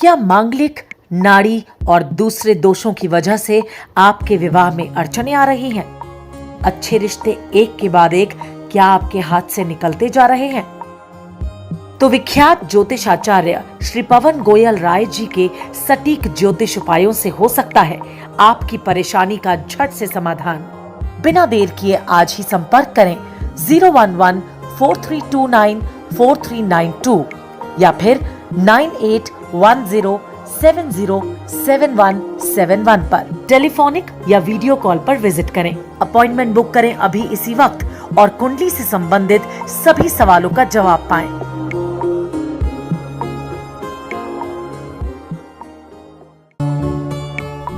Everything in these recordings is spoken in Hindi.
क्या मांगलिक, नाड़ी और दूसरे दोषों की वजह से आपके विवाह में अड़चनें आ रही हैं? अच्छे रिश्ते एक के बाद एक क्या आपके हाथ से निकलते जा रहे हैं? तो विख्यात ज्योतिषाचार्य श्री पवन गोयल राय जी के सटीक ज्योतिष उपायों से हो सकता है आपकी परेशानी का झट से समाधान। बिना देर किए आज ही संपर्क करें 011-4329-4392 या फिर 9810707171 पर टेलीफोनिक या वीडियो कॉल पर विजिट करें। अपॉइंटमेंट बुक करें अभी इसी वक्त और कुंडली से संबंधित सभी सवालों का जवाब पाएं।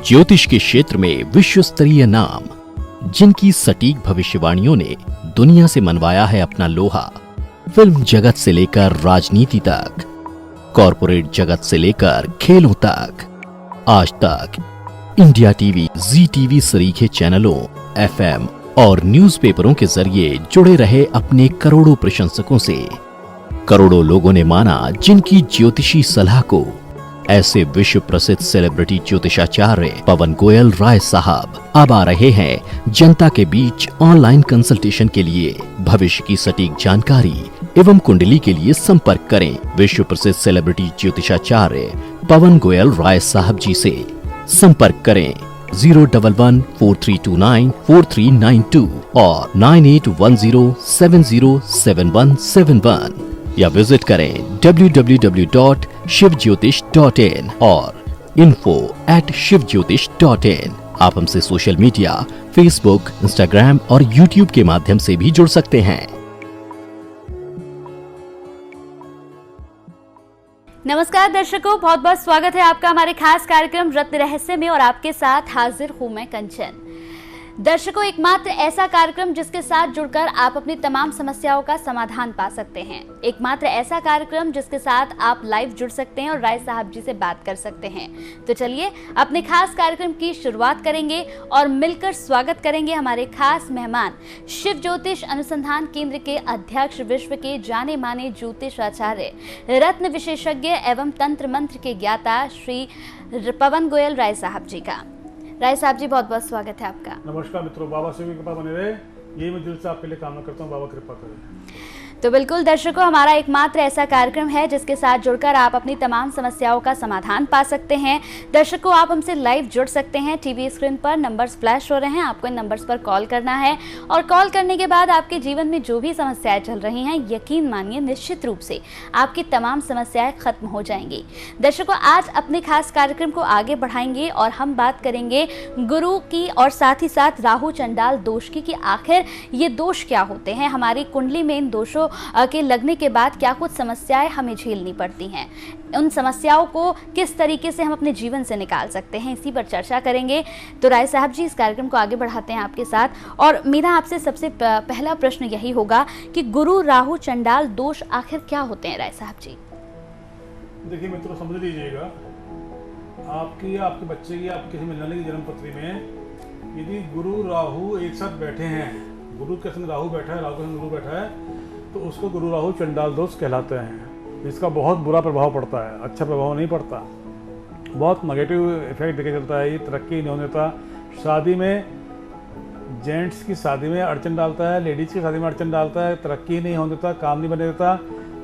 ज्योतिष के क्षेत्र में विश्व स्तरीय नाम, जिनकी सटीक भविष्यवाणियों ने दुनिया से मनवाया है अपना लोहा। फिल्म जगत से लेकर राजनीति तक, कॉरपोरेट जगत से लेकर खेलों तक, आज तक इंडिया टीवी, जी टीवी सरीखे चैनलों, एफएम और न्यूज़पेपरों के जरिए जुड़े रहे अपने करोड़ों प्रशंसकों से। करोड़ों लोगों ने माना जिनकी ज्योतिषी सलाह को। ऐसे विश्व प्रसिद्ध सेलिब्रिटी ज्योतिषाचार्य पवन गोयल राय साहब अब आ रहे हैं जनता के बीच ऑनलाइन कंसल्टेशन के लिए। भविष्य की सटीक जानकारी एवं कुंडली के लिए संपर्क करें विश्व प्रसिद्ध सेलिब्रिटी ज्योतिषाचार्य पवन गोयल राय साहब जी से। संपर्क करें 011-4329-4392 और 9810707171 या विजिट करें www.shivjyotish.in और info@shivjyotish.in। आप हमसे सोशल मीडिया, फेसबुक, इंस्टाग्राम और यूट्यूब के माध्यम से भी जुड़ सकते हैं। नमस्कार दर्शकों, बहुत बहुत स्वागत है आपका हमारे खास कार्यक्रम रत्न रहस्य में और आपके साथ हाजिर हूं मैं कंचन। दर्शकों, एकमात्र ऐसा कार्यक्रम जिसके साथ जुड़कर आप अपनी तमाम समस्याओं का समाधान पा सकते हैं। एकमात्र ऐसा कार्यक्रम जिसके साथ आप लाइव जुड़ सकते हैं और राय साहब जी से बात कर सकते हैं। तो चलिए अपने खास कार्यक्रम की शुरुआत करेंगे और मिलकर स्वागत करेंगे हमारे खास मेहमान, शिव ज्योतिष अनुसंधान केंद्र के अध्यक्ष, विश्व के जाने माने ज्योतिष आचार्य, रत्न विशेषज्ञ एवं तंत्र मंत्र के ज्ञाता श्री पवन गोयल राय साहब जी का। राय साहब जी, बहुत बहुत स्वागत है आपका। नमस्कार मित्रों, बाबा शिव की कृपा बने रहे, यही मैं दिल से आपके लिए कामना करता हूँ, बाबा कृपा करें। तो बिल्कुल दर्शकों, हमारा एकमात्र ऐसा कार्यक्रम है जिसके साथ जुड़कर आप अपनी तमाम समस्याओं का समाधान पा सकते हैं। दर्शकों, आप हमसे लाइव जुड़ सकते हैं। टीवी स्क्रीन पर नंबर्स फ्लैश हो रहे हैं, आपको इन नंबर्स पर कॉल करना है और कॉल करने के बाद आपके जीवन में जो भी समस्याएं चल रही हैं, यकीन मानिए निश्चित रूप से आपकी तमाम समस्याएं खत्म हो जाएंगी। दर्शकों, आज अपने खास कार्यक्रम को आगे बढ़ाएंगे और हम बात करेंगे गुरु की और साथ ही साथ राहु चंडाल दोष की, कि आखिर ये दोष क्या होते हैं, हमारी कुंडली में इन दोषों के लगने के बाद क्या कुछ समस्याएं हमें झेलनी पड़ती हैं, उन समस्याओं को किस तरीके से हम अपने जीवन से निकाल सकते हैं, इसी पर चर्चा करेंगे। तो राय साहब जी, इस कार्यक्रम को आगे बढ़ाते हैं आपके साथ और मेरा आपसे सबसे पहला प्रश्न यही होगा कि गुरु राहु चंडाल दोष आखिर क्या होते हैं राय साहब जी? देखिए मित्रों, समझ लीजिएगा, आपकी या आपके बच्चे की, आपके किसी मिलने वाले की जन्म पत्री में यदि गुरु राहु एक साथ बैठे हैं, गुरु के संग राहु बैठा है, राहु के संग गुरु बैठा है, तो उसको गुरु राहु चंडाल दोष कहलाते हैं। इसका बहुत बुरा प्रभाव पड़ता है, अच्छा प्रभाव नहीं पड़ता, बहुत नेगेटिव इफेक्ट देके चलता है। ये तरक्की नहीं होने देता, शादी में, जेंट्स की शादी में अड़चन डालता है, लेडीज की शादी में अड़चन डालता है, तरक्की नहीं होने देता, काम नहीं बने देता,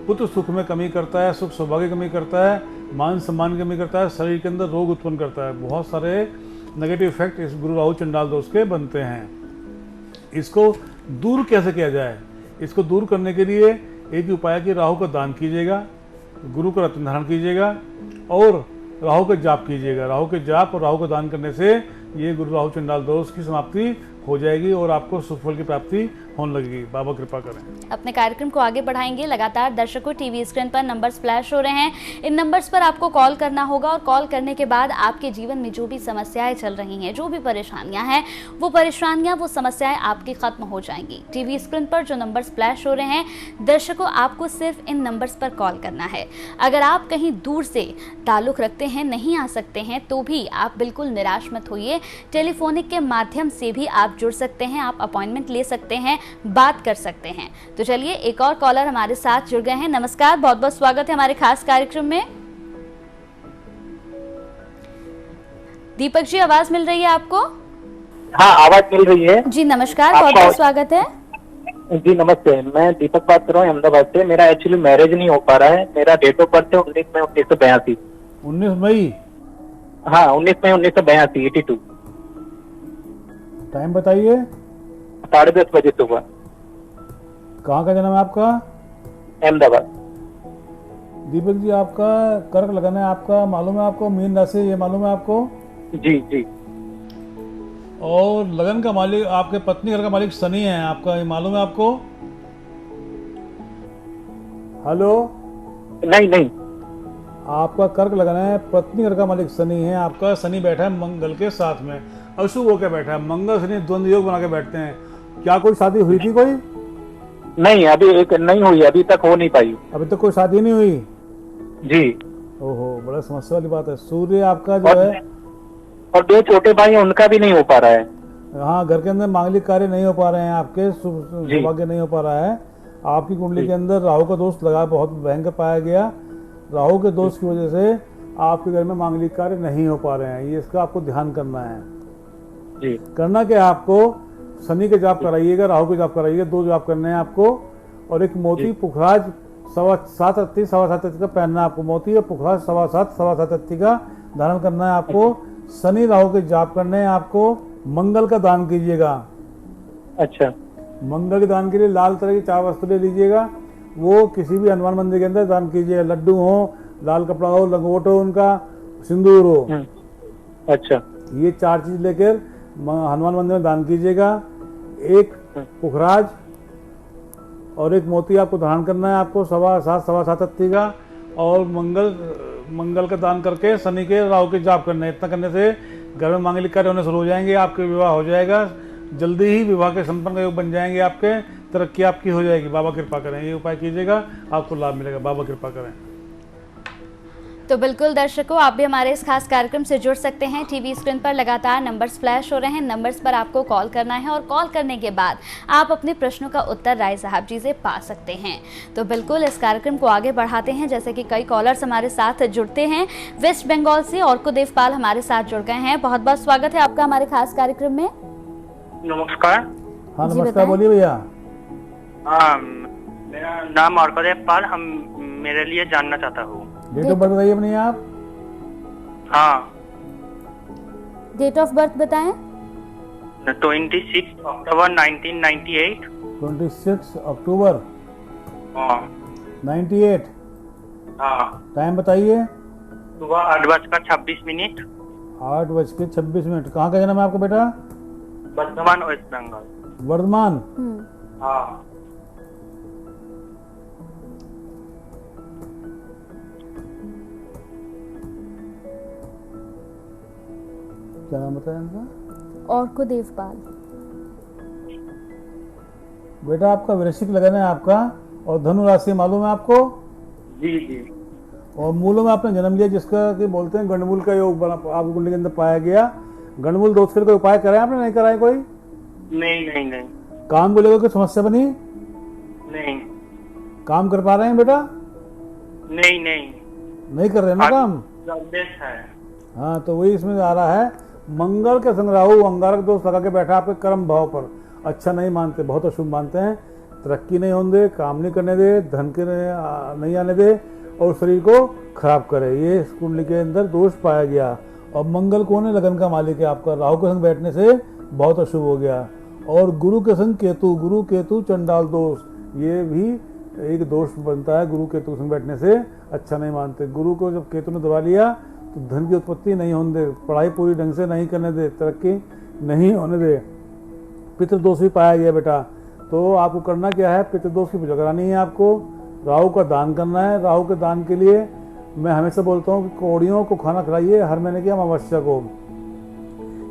पुत्र सुख में कमी करता है, सुख सौभाग्य की कमी करता है, मान सम्मान की कमी करता है, शरीर के अंदर रोग उत्पन्न करता है। बहुत सारे नेगेटिव इफेक्ट इस गुरु राहु चंडाल दोष के बनते हैं। इसको दूर कैसे किया जाए? इसको दूर करने के लिए एक ही उपाय कि राहु का दान कीजिएगा, गुरु का रत्न धारण कीजिएगा और राहु का जाप कीजिएगा। राहु के जाप और राहु का दान करने से ये गुरु राहु चंडाल दोष की समाप्ति हो जाएगी और आपको सुफल की प्राप्ति होने लगेगी। बाबा कृपा करें। अपने कार्यक्रम को आगे बढ़ाएंगे। लगातार दर्शकों, टीवी स्क्रीन पर नंबर्स फ्लैश हो रहे हैं, इन नंबर्स पर आपको कॉल करना होगा और कॉल करने के बाद आपके जीवन में जो भी समस्याएं चल रही हैं, जो भी परेशानियां हैं, वो परेशानियां, वो समस्याएं आपकी खत्म हो जाएंगी। टीवी स्क्रीन पर जो नंबर्स फ्लैश हो रहे हैं, दर्शकों, आपको सिर्फ इन नंबर्स पर कॉल करना है। अगर आप कहीं दूर से ताल्लुक रखते हैं, नहीं आ सकते हैं, तो भी आप बिल्कुल निराश मत होइए। टेलीफोनिक के माध्यम से भी आप जुड़ सकते हैं, आप अपॉइंटमेंट ले सकते हैं, बात कर सकते हैं। तो चलिए, एक और कॉलर हमारे साथ जुड़ गए हैं। नमस्कार, बहुत बहुत स्वागत है हमारे खास कार्यक्रम में। दीपक जी, आवाज मिल रही है आपको? हाँ, आवाज मिल रही है। जी नमस्कार, आपका- बहुत बहुत स्वागत है। जी नमस्ते, मैं दीपक बात कर रहा हूँ अहमदाबाद से। मेरा एक्चुअली मैरिज नहीं हो पा रहा है। मेरा डेट ऑफ बर्थ है 19 मई 1982। 19 मई। हाँ, 19 मई 1982, 82। टाइम बताइए। 10:30 बजे सुबह, कहाँ का जन्म है आपका? अहमदाबाद। दीपक जी, आपका कर्क लगन है, आपका मालूम है आपको? मीन राशि, ये मालूम है आपको? जी जी। और लगन का मालिक, आपके पत्नी घर का मालिक शनि है आपका, ये मालूम है आपको? हेलो, नहीं नहीं। आपका कर्क लगन है, पत्नी घर का मालिक शनि है आपका। शनि बैठा है मंगल के साथ में, अशुभ होकर बैठा है। मंगल शनि द्वंद्व योग बना के बैठते हैं। क्या कोई शादी हुई थी कोई? नहीं, अभी एक नहीं हुई, अभी तक हो नहीं पाई। अभी तक कोई शादी नहीं हुई? जी। ओहो, बड़ा समस्या वाली बात है। सूर्य आपका जो है, और 2 छोटे भाई हैं, उनका भी नहीं हो पा रहा है। हाँ, घर के अंदर मांगलिक कार्य नहीं हो पा रहे हैं आपके, जी। सौभाग्य नहीं हो पा रहा है। आपकी कुंडली के अंदर राहु का दोष लगा, बहुत भयंकर पाया गया। राहु के दोष की वजह से आपके घर में मांगलिक कार्य नहीं हो पा रहे हैं। ये इसका आपको ध्यान करना है। जी। करना क्या है आपको? शनि के जाप कराइएगा, राहु के जाप कराइएगा, 2 जाप करने हैं आपको। और एक मोती पुखराज 7.25 अत्ती 7.25 अत्ती का पहनना है आपको। मोती और पुखराज 7.25 अत्ती का धारण करना है आपको। शनि राहु के जाप करने हैं आपको। मंगल का दान कीजिएगा। अच्छा। मंगल के दान के लिए लाल तरह की 4 वस्तु ले लीजिएगा। वो किसी भी हनुमान मंदिर के अंदर दान कीजिएगा। लड्डू हो, लाल कपड़ा हो, लंगोट हो, उनका सिंदूर हो। अच्छा। ये 4 चीज लेकर हनुमान मंदिर में दान कीजिएगा। एक पुखराज और एक मोती आपको धारण करना है आपको 7.25 अत्ती का। और मंगल का दान करके शनि के राहु के जाप करने। इतना करने से घर में मांगलिक कार्य होने शुरू हो जाएंगे, आपके विवाह हो जाएगा। जल्दी ही विवाह के संपन्न का योग बन जाएंगे आपके, तरक्की आपकी हो जाएगी। बाबा कृपा करें, ये उपाय कीजिएगा, आपको लाभ मिलेगा। बाबा कृपा करें। तो बिल्कुल दर्शकों, आप भी हमारे इस खास कार्यक्रम से जुड़ सकते हैं। टीवी स्क्रीन पर लगातार नंबर्स फ्लैश हो रहे हैं। नंबर्स पर आपको कॉल करना है और कॉल करने के बाद आप अपने प्रश्नों का उत्तर राय साहब जी से पा सकते हैं। तो बिल्कुल इस कार्यक्रम को आगे बढ़ाते हैं। जैसे कि कई कॉलर्स हमारे साथ जुड़ते हैं। वेस्ट बंगाल से और को देवपाल हमारे साथ जुड़ गए हैं। बहुत बहुत स्वागत है आपका हमारे खास कार्यक्रम में। नमस्कार। हाँ जी, नमस्कार, बताएं। बोलिए भैया। हाँ, मेरा नाम अर्कदेव पाल। हम मेरे लिए जानना चाहता हूँ। डेट ऑफ बर्थ बताइए अपनी आप। हाँ, डेट ऑफ बर्थ बताएं। 26 अक्टूबर 1998। 26 अक्टूबर हाँ 98। हाँ। टाइम बताइए। सुबह 8:26। 8:26। कहाँ का जन्म है आपका बेटा? वर्धमान, वेस्ट बंगाल। वर्धमान। हाँ। क्या नाम बताया इनका? और को देवपाल। बेटा आपका वृश्चिक लगन है आपका, और धनु राशि मालूम है आपको? जी जी। और मूलों में आपने जन्म लिया, जिसका कि बोलते हैं गंडमूल का योग बना आपकी कुंडली के अंदर पाया गया। गंडमूल दोष के लिए कोई उपाय कराया आपने? नहीं कराया कोई? नहीं नहीं नहीं। काम को लेकर कोई समस्या बनी? नहीं काम कर पा रहे हैं बेटा? नहीं नहीं। नहीं कर रहे हैं ना काम? जबरदस्त है। हाँ, तो वही इसमें आ रहा है। मंगल के संग राहु अंगारक दोष लगा के बैठा आपके कर्म भाव पर। अच्छा नहीं मानते, बहुत अशुभ मानते हैं। तरक्की नहीं होने दे, काम नहीं करने दे, धन के नहीं आने दे, और शरीर को खराब करे। ये इस कुंडली के अंदर दोष पाया गया। और मंगल कौन है? लगन का मालिक है आपका। राहु के संग बैठने से बहुत अशुभ हो गया। और गुरु के संग केतु, गुरु केतु चंडाल दोष, ये भी एक दोष बनता है। गुरु केतु संग बैठने से अच्छा नहीं मानते। गुरु को जब केतु ने दबा लिया तो धन की उत्पत्ति नहीं होने दे, पढ़ाई पूरी ढंग से नहीं करने दे, तरक्की नहीं होने दे। पितृदोष भी पाया गया बेटा। तो आपको करना क्या है? पितृदोष की पूजा करानी है आपको। राहु का दान करना है। राहु के दान के लिए मैं हमेशा बोलता हूँ कि कौड़ियों को खाना खिलाइए हर महीने की अमावस्या को।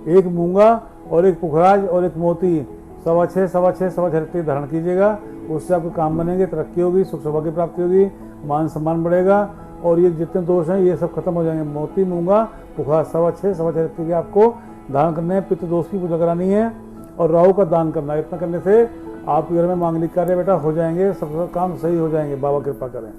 एक मूंगा और एक पुखराज और एक मोती 6.25 धारण कीजिएगा। उससे आपके काम बनेंगे, तरक्की होगी, सुख सौभाग्य प्राप्ति होगी, मान सम्मान बढ़ेगा, और ये जितने दोष हैं ये सब खत्म हो जाएंगे। मोती, मूंगा, पुखराज 6.25 के आपको धारण करने हैं। पितृ दोष की पूजा करानी है और राहु का दान करना है। इतना करने से आपके घर में मांगलिक कार्य बेटा हो जाएंगे, सब काम सही हो जाएंगे। बाबा कृपा करें।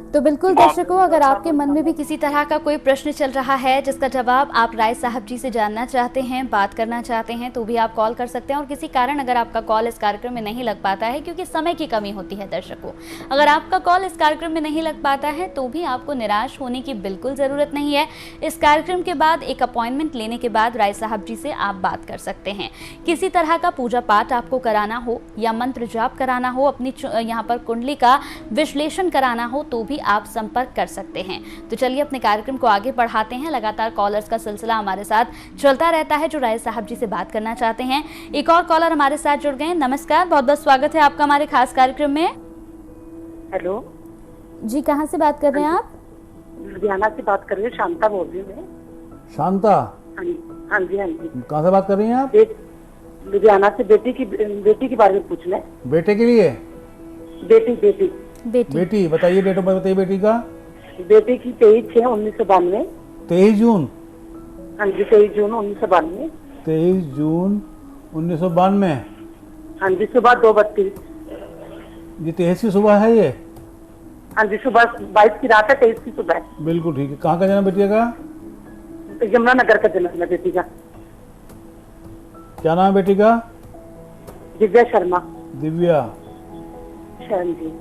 तो बिल्कुल दर्शकों, अगर आपके मन में भी किसी तरह का कोई प्रश्न चल रहा है जिसका जवाब आप राय साहब जी से जानना चाहते हैं, बात करना चाहते हैं, तो भी आप कॉल कर सकते हैं। और किसी कारण अगर आपका कॉल इस कार्यक्रम में नहीं लग पाता है, क्योंकि समय की कमी होती है दर्शकों, अगर आपका कॉल इस कार्यक्रम में नहीं लग पाता है तो भी आपको निराश होने की बिल्कुल ज़रूरत नहीं है। इस कार्यक्रम के बाद एक अपॉइंटमेंट लेने के बाद राय साहब जी से आप बात कर सकते हैं। किसी तरह का पूजा पाठ आपको कराना हो या मंत्र जाप कराना हो, अपनी यहाँ पर कुंडली का विश्लेषण कराना हो, तो भी आप संपर्क कर सकते हैं। तो चलिए अपने कार्यक्रम को आगे बढ़ाते हैं। लगातार कॉलर्स का सिलसिला हमारे साथ चलता रहता है जो राय साहब जी से बात करना चाहते हैं। एक और कॉलर हमारे साथ जुड़ गए हैं। नमस्कार, बहुत बहुत स्वागत है आपका हमारे खास कार्यक्रम में। हेलो जी, कहाँ से बात कर रहे हैं आप? लुधियाना से बात कर रही हूँ, शांता बोल रही हूँ मैं। शांता, हाँ जी हाँ जी हाँ जी। कहाँ से बात कर रही हैं आप? लुधियाना से बेटी के बारे में पूछना है। बेटे के लिए? बेटी बेटी बेटी बताइए, डेट ऑफ बर्थ बताइए बेटी का। बेटी की 23/6/1992। 23 जून? हाँ जी, 23 जून 1992। 23 जून 1992। हाँ जी, सुबह 2:32। ये 23 की सुबह है ये? हाँ जी, सुबह 22 की रात है, 23 की सुबह है। बिल्कुल ठीक है। कहाँ का जन्म बेटिया का? यमुनानगर का जन्म है बेटी का। क्या नाम है बेटी का? दिव्या शर्मा। दिव्या। हाँ जी।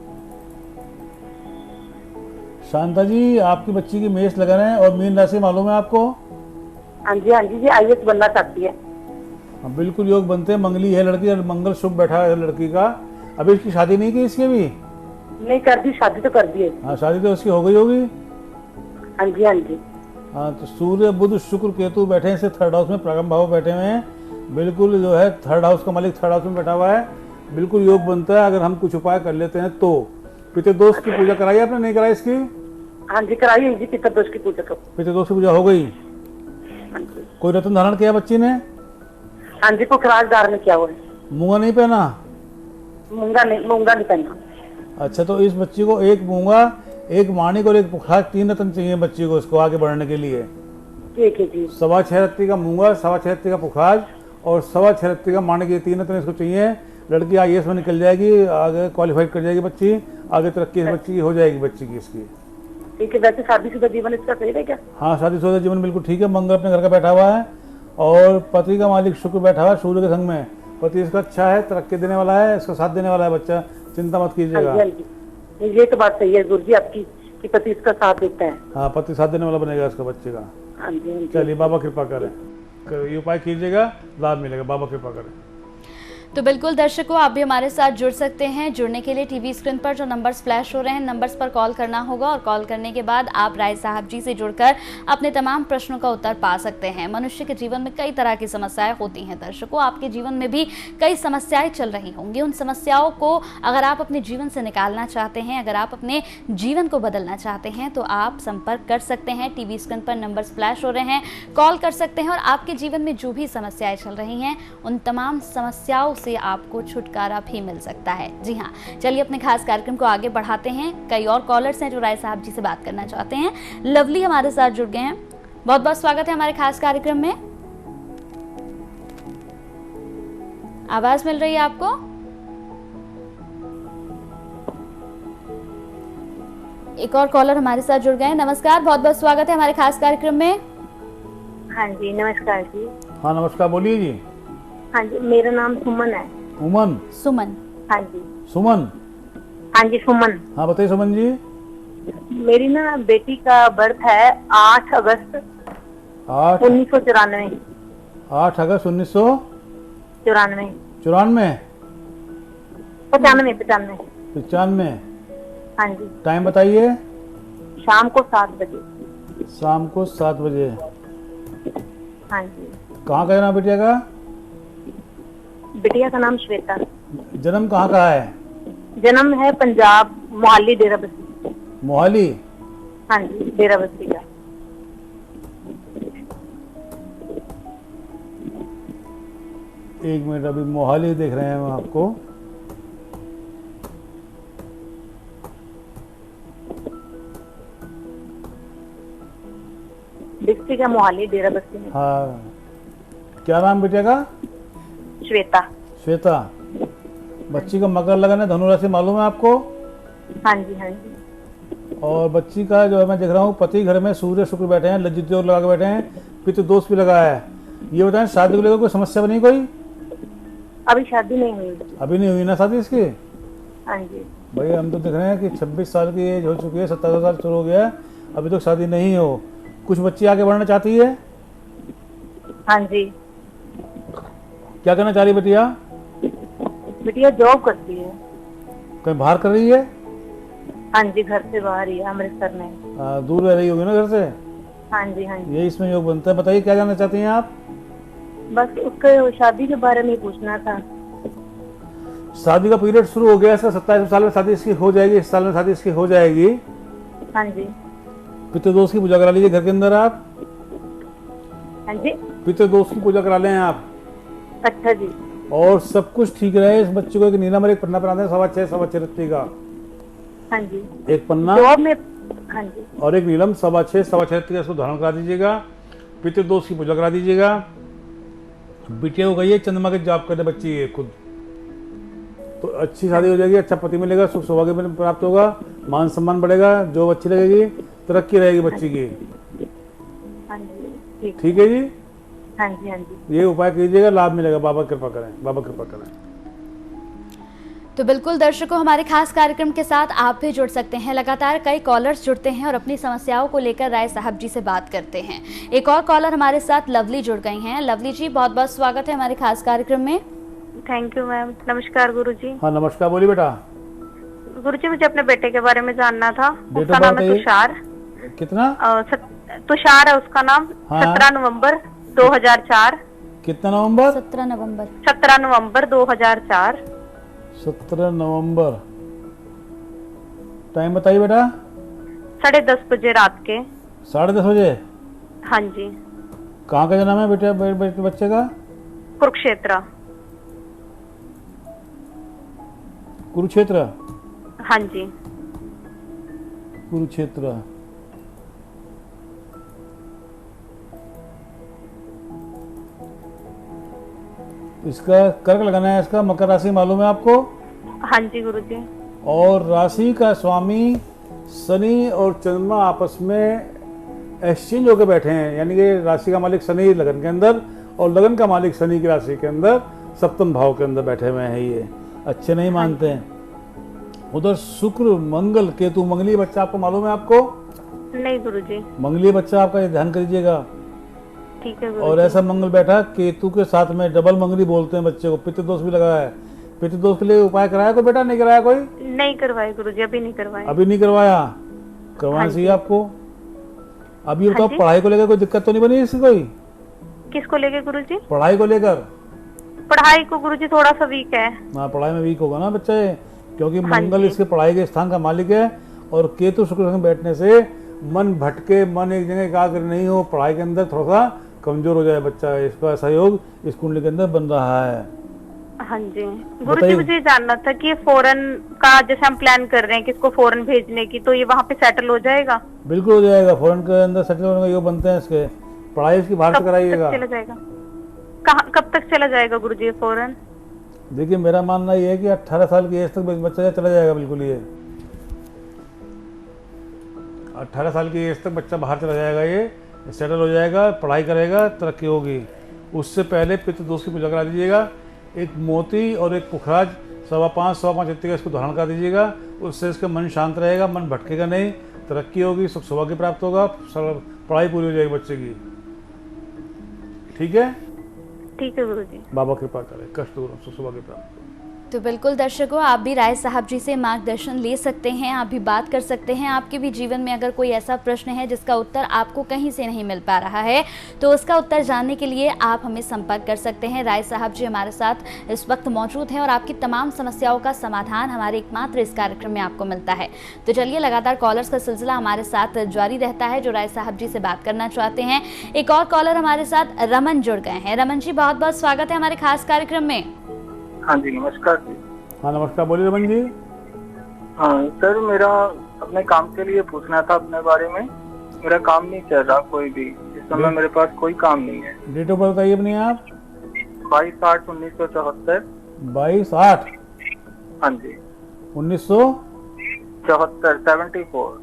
शांता जी, आपकी बच्ची की मेष लगन है और मीन राशि मालूम है आपको? हाँ जी हाँ जी, ये IAS बनना चाहती है। हाँ, बिल्कुल योग बनते हैं। मंगली है लड़की और मंगल शुभ बैठा है लड़की का। अभी इसकी शादी नहीं की इसकी अभी? नहीं कर दी, शादी तो कर दी है। हाँ, शादी तो उसकी हो गई होगी। हाँ जी हाँ जी। हाँ, तो सूर्य बुध शुक्र केतु बैठे हैं इससे थर्ड हाउस में, प्रागम भाव बैठे हुए हैं। बिल्कुल जो है थर्ड हाउस का मालिक थर्ड हाउस में बैठा हुआ है। बिल्कुल योग बनता है अगर हम कुछ उपाय कर लेते हैं तो। पितृदोष की पूजा कराई आपने? नहीं कराई इसकी? हाँ जी, कराइए जी, पितृदोष की पूजा करो। पितृदोष की पूजा हो गई। हाँ जी कोई रत्न धारण किया बच्ची ने? हाँ जी, को खराज धारण किया हुआ है। मूंगा नहीं पहना? मूंगा नहीं पहना। अच्छा, तो इस बच्ची को एक मूंगा, एक माणिक और एक पुखार, 3 रत्न चाहिए बच्ची को इसको आगे बढ़ने के लिए। ठीक है जी। 6.25 रत्ती का मूंगा, 6.25 रत्ती का पुखार और 6.25 रत्ती का माणिक, ये 3 रत्न इसको चाहिए। लड़की IAS में निकल जाएगी, आगे क्वालिफाइड कर जाएगी बच्ची, आगे तरक्की इस बच्ची की हो जाएगी बच्ची की इसकी। ठीक है। वैसे शादीशुदा जीवन इसका सही है क्या? हाँ, शादीशुदा जीवन बिल्कुल ठीक है। मंगल अपने घर का बैठा हुआ है और पति का मालिक शुक्र बैठा हुआ है सूर्य के संग में। पति इसका अच्छा है, तरक्की देने वाला है, इसका साथ देने वाला है बच्चा, चिंता मत कीजिएगा। हाँ जी, ये तो बात सही है गुरु जी आपकी कि पति इसका साथ देता है। हाँ, पति साथ देने वाला बनेगा इसका बच्चे का। हाँ जी हाँ जी। चलिए, बाबा कृपा करें, ये उपाय कीजिएगा, लाभ मिलेगा। बाबा कृपा करें। तो बिल्कुल दर्शकों, आप भी हमारे साथ जुड़ सकते हैं। जुड़ने के लिए टीवी स्क्रीन पर जो नंबर्स फ्लैश हो रहे हैं, नंबर्स पर कॉल करना होगा और कॉल करने के बाद आप राय साहब जी से जुड़कर अपने तमाम प्रश्नों का उत्तर पा सकते हैं। मनुष्य के जीवन में कई तरह की समस्याएं होती हैं दर्शकों, आपके जीवन में भी कई समस्याएं चल रही होंगी। उन समस्याओं को अगर आप अपने जीवन से निकालना चाहते हैं, अगर आप अपने जीवन को बदलना चाहते हैं, तो आप संपर्क कर सकते हैं। टीवी स्क्रीन पर नंबर्स फ्लैश हो रहे हैं, कॉल कर सकते हैं और आपके जीवन में जो भी समस्याएं चल रही हैं, उन तमाम समस्याओं से आपको छुटकारा भी मिल सकता है। जी हाँ, चलिए अपने खास कार्यक्रम को आगे बढ़ाते हैं। कई और कॉलर्स हैं जो राय साहब जी से बात करना चाहते हैं। लवली हमारे साथ जुड़ गए हैं, बहुत बहुत स्वागत है हमारे खास कार्यक्रम में। आवाज मिल रही है आपको? एक और कॉलर हमारे साथ जुड़ गए हैं। नमस्कार, बहुत बहुत स्वागत है हमारे खास कार्यक्रम में। हाँ जी, नमस्कार जी। हाँ, नमस्कार, बोलिए जी। हाँ जी, मेरा नाम सुमन है। उमन? सुमन। हाँ जी। सुमन? हाँ जी, सुमन। हाँ, बताइए सुमन जी। मेरी ना बेटी का बर्थ है 8 अगस्त 1994। 8 अगस्त 1994? 95। 95? हाँ जी। टाइम बताइए। शाम को 7 बजे। शाम को 7 बजे। हाँ जी। कहाँ का है नाम बिटिया का? बिटिया का नाम श्वेता। जन्म कहाँ का है? जन्म है पंजाब, मोहाली, डेरा बस्सी। मोहाली? हाँ जी, डेरा बस्सी का। एक मिनट, अभी मोहाली देख रहे हैं हम आपको। डिस्ट्रिक्ट है मोहाली, डेरा बस्सी में। हाँ, क्या नाम बिटिया का? श्वेता। श्वेता। बच्ची का मकर लगन है, धनु राशि मालूम है आपको? हाँ जी हाँ जी। और बच्ची का जो है मैं देख रहा हूँ पति घर में सूर्य शुक्र बैठे हैं, लज्जित योग लगा के बैठे हैं, पितृ दोष भी लगा है। ये बताएं शादी को लेकर कोई समस्या बनी कोई? अभी शादी नहीं हुई। अभी नहीं हुई ना शादी इसकी? हाँ जी। भाई हम तो देख रहे हैं कि 26 साल की एज हो चुकी है, 27 साल शुरू हो गया है, अभी तक शादी नहीं हो। कुछ बच्ची आगे बढ़ना चाहती है? हाँ जी। क्या करना चाह रही है बिटिया? बिटिया जॉब करती है। कहीं बाहर कर रही है? हाँ जी, घर से बाहर ही है, अमृतसर में। दूर रह रही होगी ना घर से? हाँ जी हाँ जी। यही इसमें योग बनता है। बताइए क्या जानना चाहती हैं आप? बस उसके शादी के बारे में ही पूछना था। शादी का पीरियड शुरू हो गया है, 27 साल में शादी इसकी हो जाएगी, इस साल में शादी इसकी हो जाएगी। हाँ जी। पितृदोष की पूजा करा लीजिए घर के अंदर आप। हाँ जी। पितृदोष की पूजा करा लें आप। अच्छा जी। और सब कुछ ठीक रहे। इस बच्चे को एक नीलांबर एक पन्ना बना दें, 6.25 रत्ती का हाँ जी। एक पन्ना जॉब में। हाँ जी। और एक नीलम 6.25 रत्ती का इसको धारण करा दीजिएगा। पितृदोष की पूजा करा दीजिएगा। बिटिया को कहिए चंद्रमा के जाप करने बच्ची है खुद, तो अच्छी शादी हो जाएगी, अच्छा पति मिलेगा, सुख सौभाग्य प्राप्त होगा, मान सम्मान बढ़ेगा, जॉब अच्छी लगेगी, तरक्की रहेगी बच्ची की। हाँ जी। ठीक है जी। हाँ जी हाँ जी। ये उपाय कीजिएगा, लाभ मिलेगा। बाबा कृपा करें, बाबा कृपा करें। तो बिल्कुल दर्शकों, हमारे खास कार्यक्रम के साथ आप भी जुड़ सकते हैं। लगातार कई कॉलर्स जुड़ते हैं और अपनी समस्याओं को लेकर राय साहब जी से बात करते हैं। एक और कॉलर हमारे साथ लवली जुड़ गई हैं। लवली जी, बहुत बहुत स्वागत है हमारे खास कार्यक्रम में। Thank you ma'am. नमस्कार गुरुजी। हाँ नमस्कार, बोलिए बेटा। गुरुजी मुझे अपने बेटे के बारे में जानना था। डेट उसका ऑफ नाम बर्थ है है? तुषार। कितना? तुषार है उसका नाम। हाँ। 17 नवंबर 2004। कितना नवंबर? 17 नवंबर। 17 नवंबर 2004। 17 नवंबर। टाइम बताइए बेटा। 10:30 बजे रात के। 10:30 बजे। हाँ जी। कहाँ का जन्म है बेटा बच्चे का? कुरुक्षेत्र। कुरुक्षेत्र। हाँ जी। कुरुक्षेत्र। इसका कर्क लगाना है, इसका मकर राशि मालूम है आपको? हाँ जी गुरुजी। और राशि का स्वामी शनि और चंद्रमा आपस में एक्सचेंज होकर बैठे हैं, यानी कि राशि का मालिक शनि लगन के अंदर और लगन का मालिक शनि की राशि के अंदर सप्तम भाव के अंदर बैठे हुए हैं। ये अच्छे नहीं मानते हैं। उधर शुक्र मंगल केतु, मंगली बच्चा आपको मालूम है आपको? नहीं गुरुजी। मंगली बच्चा आपका, ये ध्यान करिएगा। ठीक है और गुरुजी। ऐसा मंगल बैठा केतु के साथ में, डबल मंगली बोलते हैं बच्चे को। पितृदोष भी लगा है। पितृदोष के लिए उपाय कराया कोई बेटा? नहीं कराया कोई? नहीं करवाए गुरुजी, अभी नहीं करवाए। अभी नहीं करवाया? करवाना चाहिए आपको। अभी बताओ, पढ़ाई को लेकर कोई दिक्कत तो नहीं बनी इसकी कोई? किसको लेके गुरुजी? पढ़ाई को लेकर? पढ़ाई को गुरुजी थोड़ा सा वीक है। हाँ, पढ़ाई में वीक होगा ना बच्चा ये, क्योंकि मंगल इसके पढ़ाई के स्थान का मालिक है और केतु शुक्र संग बैठने से मन भटके, मन एक जगह एकाग्र नहीं हो, पढ़ाई के अंदर थोड़ा सा कमजोर हो जाए बच्चा। इसका सहयोग इस कुंडली के अंदर बन रहा है। हाँ जी गुरुजी, मुझे जानना था कि फॉरेन का जैसे हम प्लान कर रहे हैं कि इसको फॉरेन भेजने की, तो ये वहाँ पे सेटल हो जाएगा? बिल्कुल हो जाएगा। फॉरेन के अंदर सेटल होने का योग बनते हैं इसके। पढ़ाई इसकी बाहर से कराइएगा। चला जाएगा? कहाँ, कब तक चला जाएगा गुरुजी फॉरेन? देखिए मेरा मानना ये है कि 18 साल की एज तक बच्चा चला जाएगा। बिल्कुल ये 18 साल की एज तक बच्चा बाहर चला जाएगा, ये सेटल हो जाएगा, पढ़ाई करेगा, तरक्की होगी। उससे पहले पितृदोष की पूजा करा दीजिएगा। एक मोती और एक पुखराज 5.25 रत्ती का इसको धारण कर दीजिएगा। उससे इसका मन शांत रहेगा, मन भटकेगा नहीं, तरक्की होगी, सुख सौभाग्य प्राप्त होगा, पढ़ाई पूरी हो जाएगी बच्चे की। ठीक है? ठीक है गुरुजी। बाबा कृपा करे, कष्ट दूर, सुख सौभाग्य प्राप्त। तो बिल्कुल दर्शकों, आप भी राय साहब जी से मार्गदर्शन ले सकते हैं, आप भी बात कर सकते हैं। आपके भी जीवन में अगर कोई ऐसा प्रश्न है जिसका उत्तर आपको कहीं से नहीं मिल पा रहा है, तो उसका उत्तर जानने के लिए आप हमें संपर्क कर सकते हैं। राय साहब जी हमारे साथ इस वक्त मौजूद हैं और आपकी तमाम समस्याओं का समाधान हमारे एकमात्र इस कार्यक्रम में आपको मिलता है। तो चलिए, लगातार कॉलर्स का सिलसिला हमारे साथ जारी रहता है जो राय साहब जी से बात करना चाहते हैं। एक और कॉलर हमारे साथ रमन जुड़ गए हैं। रमन जी, बहुत बहुत स्वागत है हमारे खास कार्यक्रम में। हाँ जी नमस्कार जी। हाँ नमस्कार, बोलिए रमन जी। हाँ सर, मेरा अपने काम के लिए पूछना था अपने बारे में। मेरा काम नहीं चल रहा कोई भी, इस समय मेरे पास कोई काम नहीं है। डेट ऑफ बर्थ बताइए अपनी आप। 22/8/1974। 22/8। हाँ जी। 1974। 74।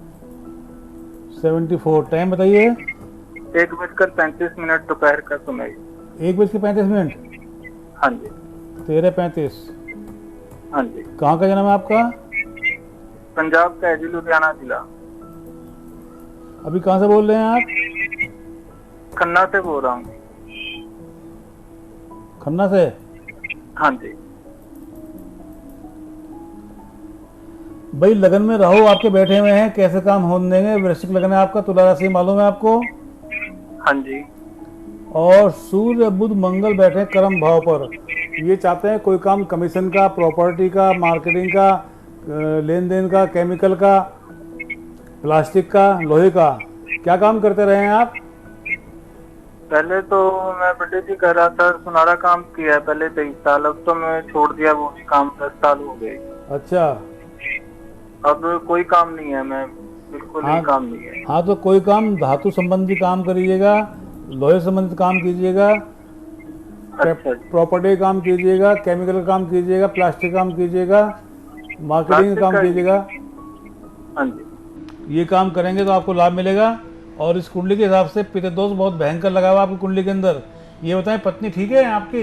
74। टाइम बताइए। 1:35 दोपहर का समय। 1:35। हाँ जी। 13:35। हाँ जी। कहाँ का जन्म है आपका? पंजाब का है जी, लुधियाना जिला। अभी कहाँ से बोल रहे हैं आप? खन्ना से बोल रहा हूँ। खन्ना से? हाँ जी। भाई लगन में राहु आपके बैठे हुए हैं, कैसे काम होने देंगे? वृश्चिक लगन है आपका, तुला राशि मालूम है आपको? हाँ जी। और सूर्य बुध मंगल बैठे हैं कर्म भाव पर। ये चाहते हैं कोई काम कमीशन का, प्रॉपर्टी का, मार्केटिंग का, लेन देन का, केमिकल का, प्लास्टिक का, लोहे का। क्या काम करते रहे हैं आप? पहले तो मैं बड़े जी कर रहा था, सुनारा काम किया पहले 23 साल। अब तो मैं छोड़ दिया वो भी काम, 10 साल हो गए। अच्छा। अब कोई काम नहीं है, मैं बिल्कुल ही काम नहीं है। हाँ तो कोई काम धातु संबंधी काम करिएगा, लोहे संबंधित काम कीजिएगा, अच्छा। प्रॉपर्टी काम कीजिएगा, केमिकल का काम कीजिएगा, प्लास्टिक काम कीजिएगा, मार्केटिंग का काम कीजिएगा। हाँ जी। ये काम करेंगे तो आपको लाभ मिलेगा। और इस कुंडली के हिसाब से पितृ दोष बहुत भयंकर लगा हुआ आपकी कुंडली के अंदर। ये बताएं, पत्नी ठीक है आपकी?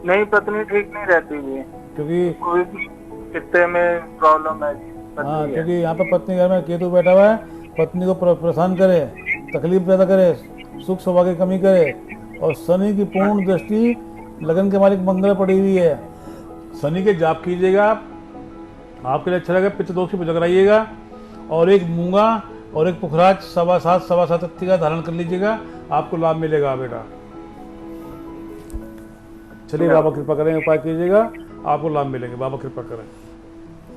नहीं, पत्नी ठीक नहीं रहती है, क्योंकि कोई कितने में प्रॉब्लम है। हाँ, क्योंकि यहाँ पर पत्नी घर में केतु बैठा हुआ है, पत्नी को परेशान करे, तकलीफ पैदा करे, सुख सौभाग्य की कमी करे। और शनि की पूर्ण दृष्टि लगन के मालिक मंगल पड़ी हुई है। शनि के जाप कीजिएगा आप, आपके लिए अच्छा लगेगा। पितृ दोष की पूजा कराइएगा और एक मूंगा और एक पुखराज 7.25 अत्ती का धारण कर लीजिएगा, आपको लाभ मिलेगा बेटा। चलिए बाबा कृपा करें, उपाय कीजिएगा, आपको लाभ मिलेंगे। बाबा कृपा करें।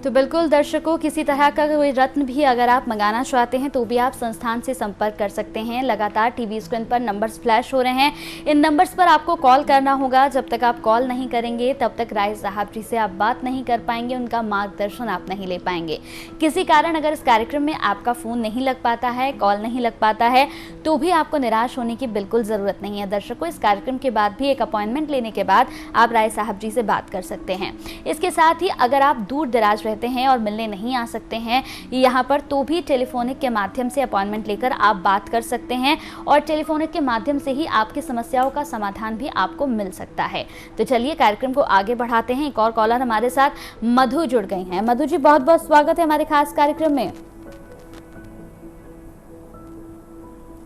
तो बिल्कुल दर्शकों, किसी तरह का कोई रत्न भी अगर आप मंगाना चाहते हैं तो भी आप संस्थान से संपर्क कर सकते हैं। लगातार टीवी स्क्रीन पर नंबर्स फ्लैश हो रहे हैं, इन नंबर्स पर आपको कॉल करना होगा। जब तक आप कॉल नहीं करेंगे तब तक राय साहब जी से आप बात नहीं कर पाएंगे, उनका मार्गदर्शन आप नहीं ले पाएंगे। किसी कारण अगर इस कार्यक्रम में आपका फ़ोन नहीं लग पाता है, कॉल नहीं लग पाता है, तो भी आपको निराश होने की बिल्कुल ज़रूरत नहीं है। दर्शकों, इस कार्यक्रम के बाद भी एक अपॉइंटमेंट लेने के बाद आप राय साहब जी से बात कर सकते हैं। इसके साथ ही अगर आप दूर दराज रहते हैं और मिलने नहीं आ सकते हैं यहाँ पर, तो भी टेलीफोनिक के माध्यम से अपॉइंटमेंट लेकर आप बात कर सकते हैं और टेलीफोनिक के माध्यम से ही आपकी समस्याओं का समाधान भी आपको मिल सकता है। तो चलिए कार्यक्रम को आगे बढ़ाते हैं। एक और कॉलर हमारे साथ मधु जुड़ गई हैं। मधु जी, बहुत बहुत स्वागत है हमारे खास कार्यक्रम में।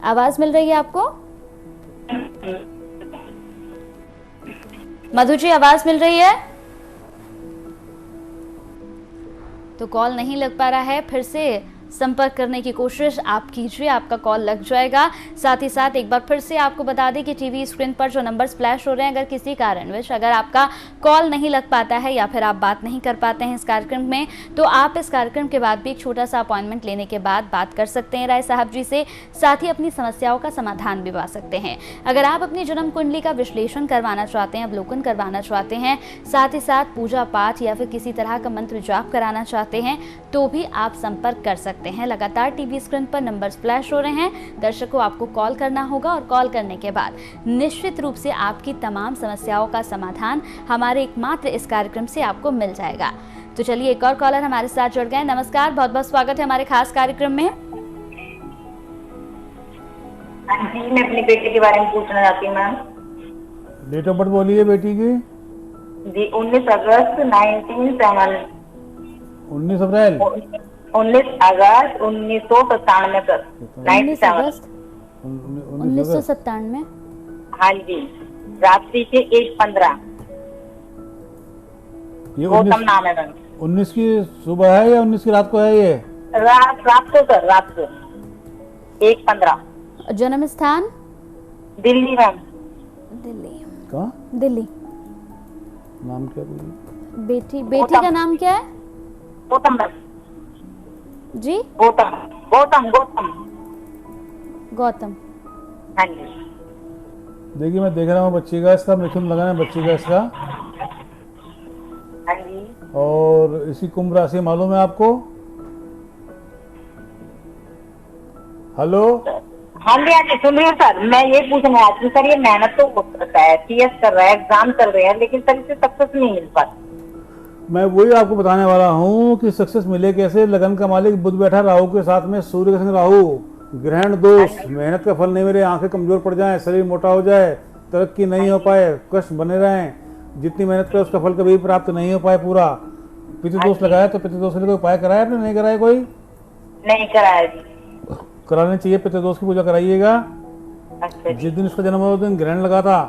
आवाज मिल रही है आपको? मधु जी, आवाज मिल रही है? तो कॉल नहीं लग पा रहा है, फिर से संपर्क करने की कोशिश आप कीजिए, आपका कॉल लग जाएगा। साथ ही साथ एक बार फिर से आपको बता दें कि टीवी स्क्रीन पर जो नंबर फ्लैश हो रहे हैं, अगर किसी कारणवश अगर आपका कॉल नहीं लग पाता है या फिर आप बात नहीं कर पाते हैं इस कार्यक्रम में, तो आप इस कार्यक्रम के बाद भी एक छोटा सा अपॉइंटमेंट लेने के बाद बात कर सकते हैं राय साहब जी से। साथ ही अपनी समस्याओं का समाधान भी पा सकते हैं। अगर आप अपनी जन्म कुंडली का विश्लेषण करवाना चाहते हैं, अवलोकन करवाना चाहते हैं, साथ ही साथ पूजा पाठ या फिर किसी तरह का मंत्र जाप कराना चाहते हैं, तो भी आप संपर्क कर सकते हैं। लगातार टीवी स्क्रीन पर नंबर्स फ्लैश हो रहे हैं। दर्शकों, आपको कॉल करना होगा और कॉल करने के बाद निश्चित रूप से आपकी तमाम समस्याओं का समाधान हमारे एकमात्र इस कार्यक्रम से आपको मिल जाएगा। तो चलिए, एक और कॉलर हमारे साथ जुड़ गए। नमस्कार, बहुत बहुत स्वागत है हमारे खास कार्यक्रम में। जी, मैं अपनी बेटी के बारे में पूछना चाहती हूँ मैम। डेट ऑफ बर्थ बोलिए बेटी की। जी, 19 अगस्त 1997। 19 अप्रैल 19 अगस्त 1997। 19 अगस्त 1997। हाँ जी, रात्रि के 1:15। ये गौतम नाम है मैम। 19 की सुबह है या 19 की रात को है? ये रात को सर, रात को 1:15। जन्म स्थान? दिल्ली मैम। दिल्ली। कहाँ? दिल्ली। नाम क्या बोलिए? बेटी का नाम क्या है? गौतम जी? गौतम। हाँ जी। देखिए, मैं देख रहा हूँ बच्ची का, इसका मिथुन लगा है बच्ची का इसका। हाँ जी। और इसी कुंभ राशि मालूम है आपको? हेलो? हाँ जी, सुनिए सर, मैं ये पूछना चाहती हूँ सर, ये मेहनत तो करता है, CS कर रहा है, एग्जाम कर रहे हैं, लेकिन सर इसे सक्सेस नहीं मिल पाती। मैं वही आपको बताने वाला हूँ कि सक्सेस मिले कैसे। लगन का मालिक बुध बैठा राहु के साथ में, सूर्य के संग राहु, ग्रहण दोष, मेहनत का फल नहीं मिले, आंखें कमजोर पड़ जाएं, शरीर मोटा हो जाए, तरक्की नहीं हो पाए, कष्ट बने रहें, जितनी मेहनत करे उसका फल कभी प्राप्त नहीं हो पाए पूरा। पितृदोष लगाया तो पितृदोष के लिए कोई उपाय कराया आपने? नहीं कराया कोई? नहीं कराया जी। कराने चाहिए, पितृदोष की पूजा कराइएगा। अच्छा जी। जिस दिन इसका जन्म हुआ उस दिन ग्रहण लगा था।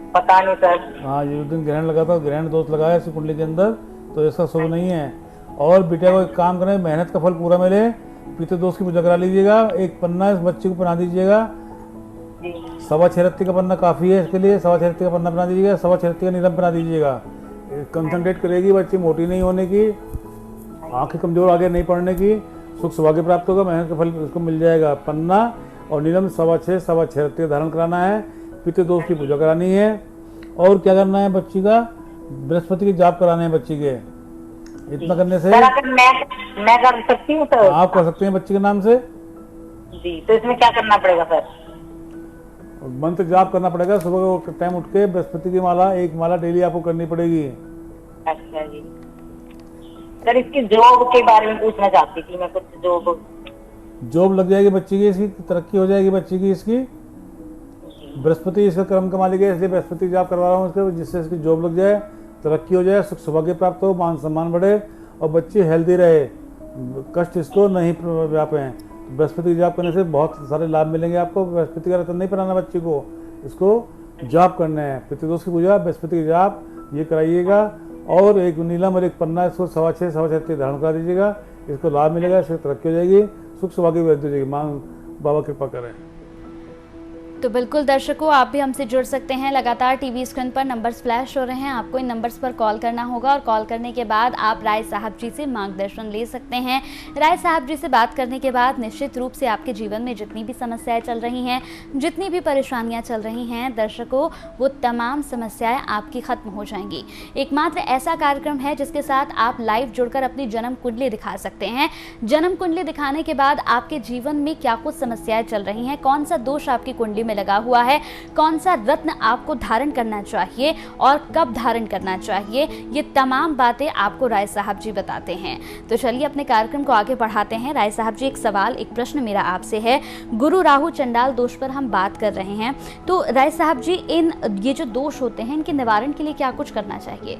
पता नहीं सर। हाँ, जिस दिन ग्रहण लगा था, ग्रहण दोष लगाया इसकी कुंडली के अंदर, तो इसका शुभ नहीं है। और बेटा को एक काम करें, मेहनत का फल पूरा मिले, पितृदोष की पूजा करा लीजिएगा। एक पन्ना इस बच्चे को बना दीजिएगा, 6.25 रत्ती का पन्ना काफ़ी है इसके लिए। 6.25 रत्ती का पन्ना बना दीजिएगा, 6.25 रत्ती का नीलम बना दीजिएगा। कंसंट्रेट करेगी बच्ची मोटी नहीं होने की, आंखें कमजोर आगे नहीं पड़ने की, सुख सौभाग्य प्राप्त होगा, मेहनत का फल उसको मिल जाएगा। पन्ना और नीलम 6.25 रत्ती धारण कराना है, पितृदोष की पूजा करानी है। और क्या करना है, बच्ची का बृहस्पति के जाप कराने हैं बच्ची के। इतना करने से मैं कर सकती हूँ सर? आप कर सकते हैं बच्ची के नाम से जी। तो इसमें क्या करना पड़ेगा सर? मंत्र जाप करना पड़ेगा। सुबह को टाइम उठ के बृहस्पति की माला, एक माला डेली आपको करनी पड़ेगी। अच्छा जी। सर इसकी जॉब के बारे में पूछना चाहती थी मैं, कुछ जॉब लग जाएगी बच्ची की, इसकी तरक्की हो जाएगी बच्ची की। इसकी बृहस्पति इसका कर्म का मालिक है, इसलिए बृहस्पति जाप करवा रहा हूँ इसके, जिससे इसकी जॉब लग जाए, तरक्की हो जाए, सुख सौभाग्य प्राप्त हो, मान सम्मान बढ़े और बच्ची हेल्दी रहे, कष्ट इसको नहीं व्यापे। बृहस्पति की जाप करने से बहुत सारे लाभ मिलेंगे आपको। बृहस्पति का रत्न नहीं पहनाना बच्ची को, इसको जाप करने हैं। पितृदोष की पूजा, बृहस्पति की जाप ये कराइएगा। और एक नीलम और एक पन्ना इसको 6.25 धारण करा दीजिएगा, इसको लाभ मिलेगा, इससे तरक्की हो जाएगी, सुख सौभाग्य वृद्धि हो जाएगी। मांग बाबा कृपा करें। तो बिल्कुल दर्शकों, आप भी हमसे जुड़ सकते हैं। लगातार टीवी स्क्रीन पर नंबर्स फ्लैश हो रहे हैं, आपको इन नंबर्स पर कॉल करना होगा और कॉल करने के बाद आप राय साहब जी से मार्गदर्शन ले सकते हैं। राय साहब जी से बात करने के बाद निश्चित रूप से आपके जीवन में जितनी भी समस्याएं चल रही हैं, जितनी भी परेशानियां चल रही हैं दर्शकों, वो तमाम समस्याएं आपकी खत्म हो जाएंगी। एकमात्र ऐसा कार्यक्रम है जिसके साथ आप लाइव जुड़कर अपनी जन्म कुंडली दिखा सकते हैं। जन्म कुंडली दिखाने के बाद आपके जीवन में क्या कुछ समस्याएं चल रही हैं, कौन सा दोष आपकी कुंडली में लगा हुआ है, कौन सा रत्न आपको धारण करना चाहिए और कब धारण करना चाहिए, ये तमाम बातें आपको राय साहब जी बताते हैं। तो चलिए अपने कार्यक्रम को आगे बढ़ाते हैं। राय साहब जी, एक सवाल, एक प्रश्न मेरा आपसे है। गुरु राहु चंडाल दोष पर हम बात कर रहे हैं, तो राय साहब जी ये जो दोष होते हैं, इनके निवारण के लिए क्या कुछ करना चाहिए?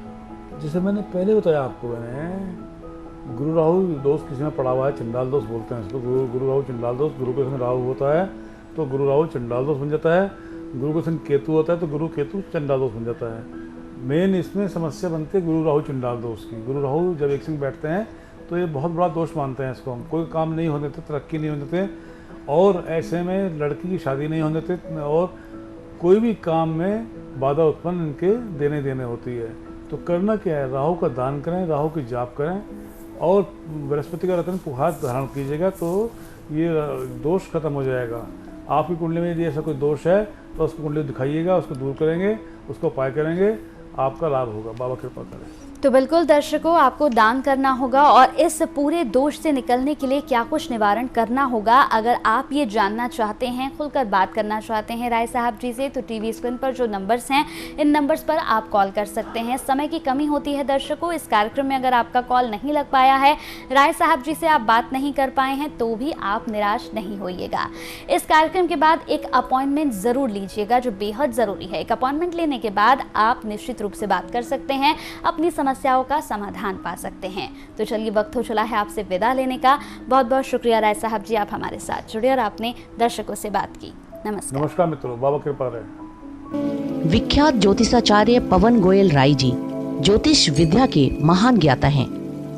जैसे मैंने पहले बताया आपको, मैंने गुरु राहु दोष किसी में पड़ा हुआ है, चंडाल दोष बोलते हैं इसको। गुरु राहु चंडाल दोष, गुरु के संग राहु होता है तो गुरु राहु चंडाल दोष बन जाता है। गुरु के संग केतु होता है तो गुरु केतु चंडाल दोष बन जाता है। मेन इसमें समस्या बनती है गुरु राहु चंडाल दोष की। गुरु राहु जब एक संग बैठते हैं तो ये बहुत बड़ा दोष मानते हैं इसको हम। कोई काम नहीं होने देते, तरक्की नहीं होने देते, और ऐसे में लड़की की शादी नहीं होने देते, और कोई भी काम में बाधा उत्पन्न इनके देने होती है। तो करना क्या है, राहु का दान करें, राहु की जाप करें और बृहस्पति का रत्न पुहार धारण कीजिएगा, तो ये दोष खत्म हो जाएगा। आपकी कुंडली में यदि ऐसा कोई दोष है तो उसको कुंडली दिखाइएगा, उसको दूर करेंगे, उसको उपाय करेंगे, आपका लाभ होगा। बाबा कृपा करें। तो बिल्कुल दर्शकों, आपको दान करना होगा और इस पूरे दोष से निकलने के लिए क्या कुछ निवारण करना होगा, अगर आप ये जानना चाहते हैं, खुलकर बात करना चाहते हैं राय साहब जी से, तो टीवी स्क्रीन पर जो नंबर्स हैं, इन नंबर्स पर आप कॉल कर सकते हैं। समय की कमी होती है दर्शकों, इस कार्यक्रम में अगर आपका कॉल नहीं लग पाया है, राय साहब जी से आप बात नहीं कर पाए हैं, तो भी आप निराश नहीं होइएगा। इस कार्यक्रम के बाद एक अपॉइंटमेंट ज़रूर लीजिएगा, जो बेहद ज़रूरी है। एक अपॉइंटमेंट लेने के बाद आप निश्चित रूप से बात कर सकते हैं, अपनी समस्याओं का समाधान पा सकते हैं। तो चलिए, वक्त हो चला है आपसे विदा लेने का। बहुत बहुत शुक्रिया राय साहब जी, आप हमारे साथ जुड़े और आपने दर्शकों से बात की। नमस्कार। नमस्कार मित्रों, बाबा कृपा रहे। विख्यात ज्योतिषाचार्य पवन गोयल राय जी ज्योतिष विद्या के महान ज्ञाता हैं।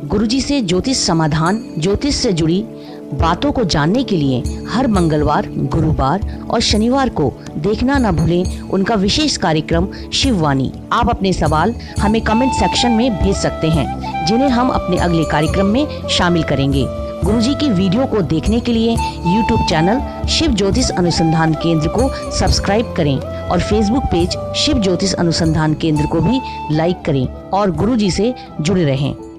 गुरुजी से ज्योतिष समाधान, ज्योतिष से जुड़ी बातों को जानने के लिए हर मंगलवार, गुरुवार और शनिवार को देखना न भूलें उनका विशेष कार्यक्रम शिववाणी। आप अपने सवाल हमें कमेंट सेक्शन में भेज सकते हैं, जिन्हें हम अपने अगले कार्यक्रम में शामिल करेंगे। गुरुजी की वीडियो को देखने के लिए YouTube चैनल शिव ज्योतिष अनुसंधान केंद्र को सब्सक्राइब करें और Facebook पेज शिव ज्योतिष अनुसंधान केंद्र को भी लाइक करें और गुरुजी से जुड़े रहें।